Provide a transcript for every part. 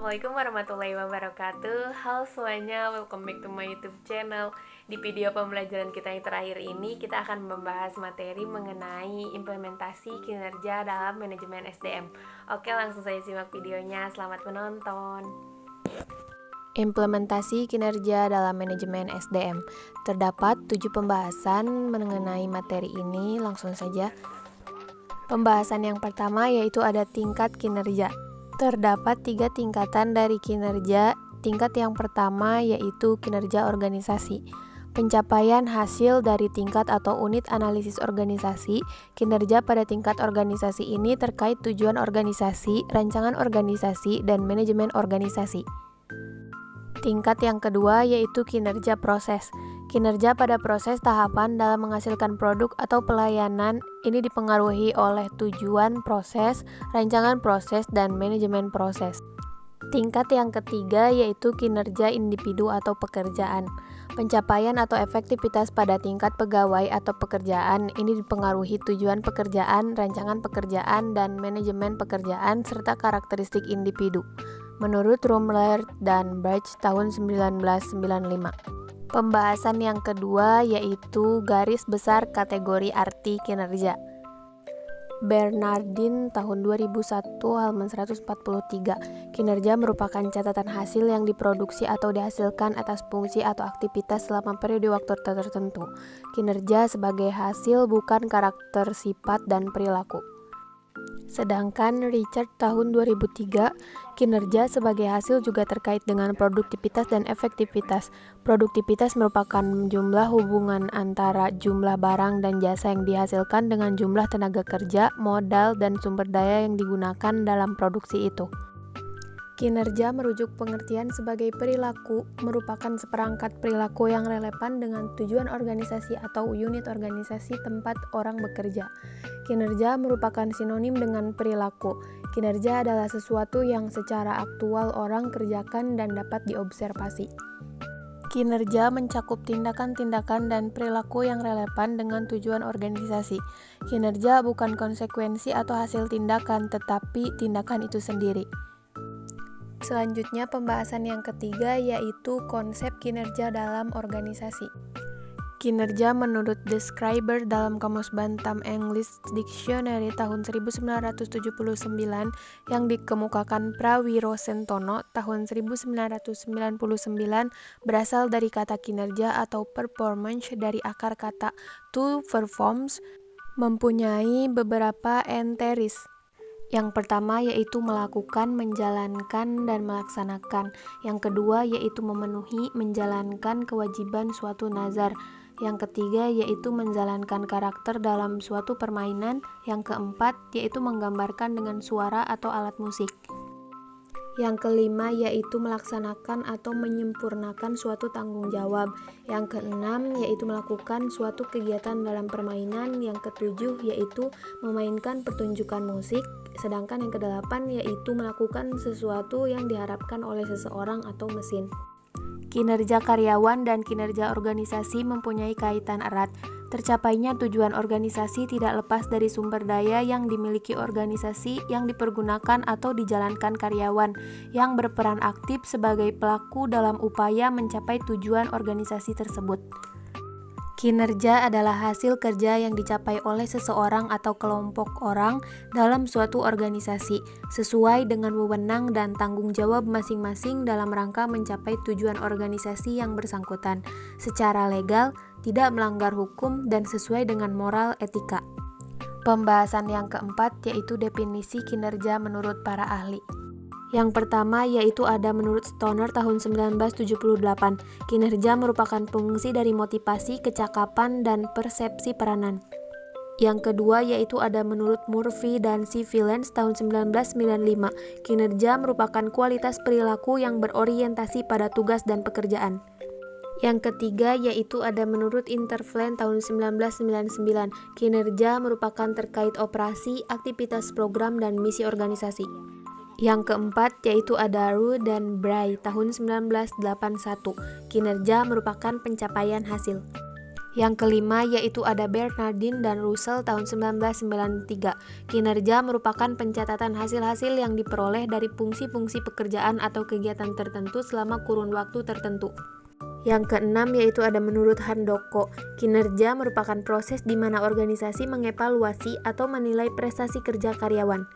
Assalamualaikum warahmatullahi wabarakatuh. Halo semuanya, welcome back to my YouTube channel. Di video pembelajaran kita yang terakhir ini, kita akan membahas materi mengenai implementasi kinerja dalam manajemen SDM. Oke, langsung saja simak videonya. Selamat menonton. Implementasi kinerja dalam manajemen SDM. Terdapat 7 pembahasan mengenai materi ini. Langsung saja. Pembahasan yang pertama yaitu ada tingkat kinerja. Terdapat 3 tingkatan dari kinerja. Tingkat yang pertama yaitu kinerja organisasi. Pencapaian hasil dari tingkat atau unit analisis organisasi. Kinerja pada tingkat organisasi ini terkait tujuan organisasi, rancangan organisasi, dan manajemen organisasi. Tingkat yang kedua yaitu kinerja proses. Kinerja pada proses tahapan dalam menghasilkan produk atau pelayanan ini dipengaruhi oleh tujuan proses, rancangan proses, dan manajemen proses. Tingkat yang ketiga yaitu kinerja individu atau pekerjaan. Pencapaian atau efektivitas pada tingkat pegawai atau pekerjaan ini dipengaruhi tujuan pekerjaan, rancangan pekerjaan, dan manajemen pekerjaan serta karakteristik individu. Menurut Rumler dan Birch tahun 1995. Pembahasan yang kedua yaitu garis besar kategori arti kinerja. Bernardin tahun 2001 halaman 143. Kinerja merupakan catatan hasil yang diproduksi atau dihasilkan atas fungsi atau aktivitas selama periode waktu tertentu. Kinerja sebagai hasil bukan karakter, sifat, dan perilaku. Sedangkan Richard tahun 2003, kinerja sebagai hasil juga terkait dengan produktivitas dan efektivitas. Produktivitas merupakan jumlah hubungan antara jumlah barang dan jasa yang dihasilkan dengan jumlah tenaga kerja, modal, dan sumber daya yang digunakan dalam produksi itu. Kinerja merujuk pengertian sebagai perilaku, merupakan seperangkat perilaku yang relevan dengan tujuan organisasi atau unit organisasi tempat orang bekerja. Kinerja merupakan sinonim dengan perilaku. Kinerja adalah sesuatu yang secara aktual orang kerjakan dan dapat diobservasi. Kinerja mencakup tindakan-tindakan dan perilaku yang relevan dengan tujuan organisasi. Kinerja bukan konsekuensi atau hasil tindakan, tetapi tindakan itu sendiri. Selanjutnya pembahasan yang ketiga yaitu konsep kinerja dalam organisasi. Kinerja menurut Describer dalam Kamus Bantam English Dictionary tahun 1979 yang dikemukakan Prawiro Sentono tahun 1999 berasal dari kata kinerja atau performance dari akar kata to performs, mempunyai beberapa enteris. Yang pertama yaitu melakukan, menjalankan, dan melaksanakan. Yang kedua yaitu memenuhi, menjalankan kewajiban suatu nazar. Yang ketiga yaitu menjalankan karakter dalam suatu permainan. Yang keempat yaitu menggambarkan dengan suara atau alat musik. Yang kelima yaitu melaksanakan atau menyempurnakan suatu tanggung jawab. Yang keenam yaitu melakukan suatu kegiatan dalam permainan. Yang ketujuh yaitu memainkan pertunjukan musik. Sedangkan yang kedelapan yaitu melakukan sesuatu yang diharapkan oleh seseorang atau mesin. Kinerja karyawan dan kinerja organisasi mempunyai kaitan erat. Tercapainya tujuan organisasi tidak lepas dari sumber daya yang dimiliki organisasi yang dipergunakan atau dijalankan karyawan yang berperan aktif sebagai pelaku dalam upaya mencapai tujuan organisasi tersebut. Kinerja adalah hasil kerja yang dicapai oleh seseorang atau kelompok orang dalam suatu organisasi, sesuai dengan wewenang dan tanggung jawab masing-masing dalam rangka mencapai tujuan organisasi yang bersangkutan, secara legal, tidak melanggar hukum, dan sesuai dengan moral etika. Pembahasan yang keempat yaitu definisi kinerja menurut para ahli. Yang pertama yaitu ada menurut Stoner tahun 1978. Kinerja merupakan fungsi dari motivasi, kecakapan, dan persepsi peranan. Yang kedua yaitu ada menurut Murphy dan C. Villens tahun 1995. Kinerja merupakan kualitas perilaku yang berorientasi pada tugas dan pekerjaan. Yang ketiga yaitu ada menurut Interfland tahun 1999. Kinerja merupakan terkait operasi, aktivitas program, dan misi organisasi. Yang keempat yaitu ada Roux dan Bray tahun 1981. Kinerja merupakan pencapaian hasil. Yang kelima yaitu ada Bernardin dan Russell tahun 1993. Kinerja merupakan pencatatan hasil-hasil yang diperoleh dari fungsi-fungsi pekerjaan atau kegiatan tertentu selama kurun waktu tertentu. Yang keenam yaitu ada menurut Handoko. Kinerja merupakan proses di mana organisasi mengevaluasi atau menilai prestasi kerja karyawan.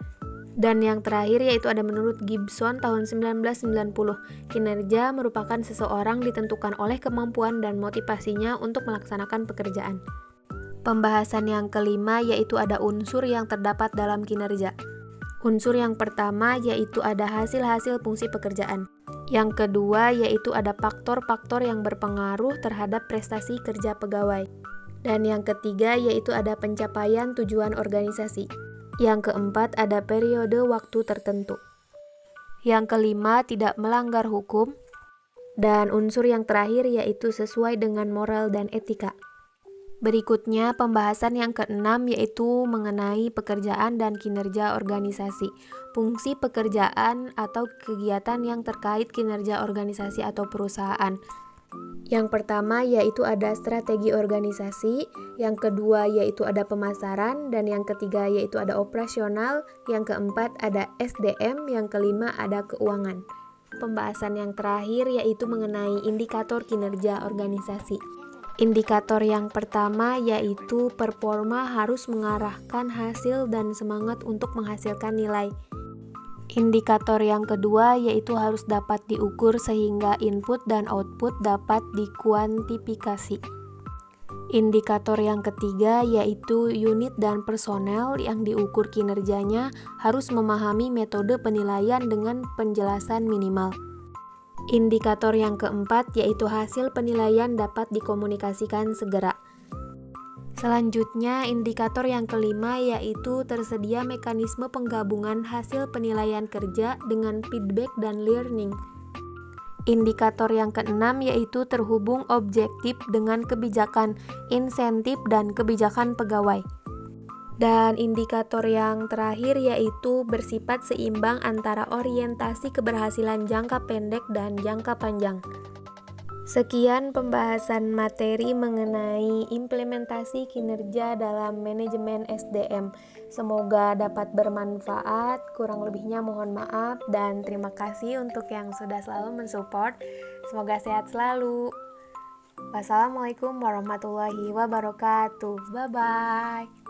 Dan yang terakhir yaitu ada menurut Gibson tahun 1990. Kinerja merupakan seseorang ditentukan oleh kemampuan dan motivasinya untuk melaksanakan pekerjaan. Pembahasan yang kelima yaitu ada unsur yang terdapat dalam kinerja. Unsur yang pertama yaitu ada hasil-hasil fungsi pekerjaan. Yang kedua yaitu ada faktor-faktor yang berpengaruh terhadap prestasi kerja pegawai. Dan yang ketiga yaitu ada pencapaian tujuan organisasi. Yang keempat ada periode waktu tertentu. Yang kelima tidak melanggar hukum. Dan unsur yang terakhir yaitu sesuai dengan moral dan etika. Berikutnya pembahasan yang keenam yaitu mengenai pekerjaan dan kinerja organisasi. Fungsi pekerjaan atau kegiatan yang terkait kinerja organisasi atau perusahaan. Yang pertama yaitu ada strategi organisasi, yang kedua yaitu ada pemasaran, dan yang ketiga yaitu ada operasional, yang keempat ada SDM, yang kelima ada keuangan. Pembahasan yang terakhir yaitu mengenai indikator kinerja organisasi. Indikator yang pertama yaitu performa harus mengarahkan hasil dan semangat untuk menghasilkan nilai. Indikator yang kedua yaitu harus dapat diukur sehingga input dan output dapat dikuantifikasi. Indikator yang ketiga yaitu unit dan personel yang diukur kinerjanya harus memahami metode penilaian dengan penjelasan minimal. Indikator yang keempat yaitu hasil penilaian dapat dikomunikasikan segera. Selanjutnya, indikator yang kelima yaitu tersedia mekanisme penggabungan hasil penilaian kerja dengan feedback dan learning. Indikator yang keenam yaitu terhubung objektif dengan kebijakan, insentif, dan kebijakan pegawai. Dan indikator yang terakhir yaitu bersifat seimbang antara orientasi keberhasilan jangka pendek dan jangka panjang. Sekian pembahasan materi mengenai implementasi kinerja dalam manajemen SDM. Semoga dapat bermanfaat, kurang lebihnya mohon maaf, dan terima kasih untuk yang sudah selalu mensupport. Semoga sehat selalu. Wassalamualaikum warahmatullahi wabarakatuh. Bye-bye.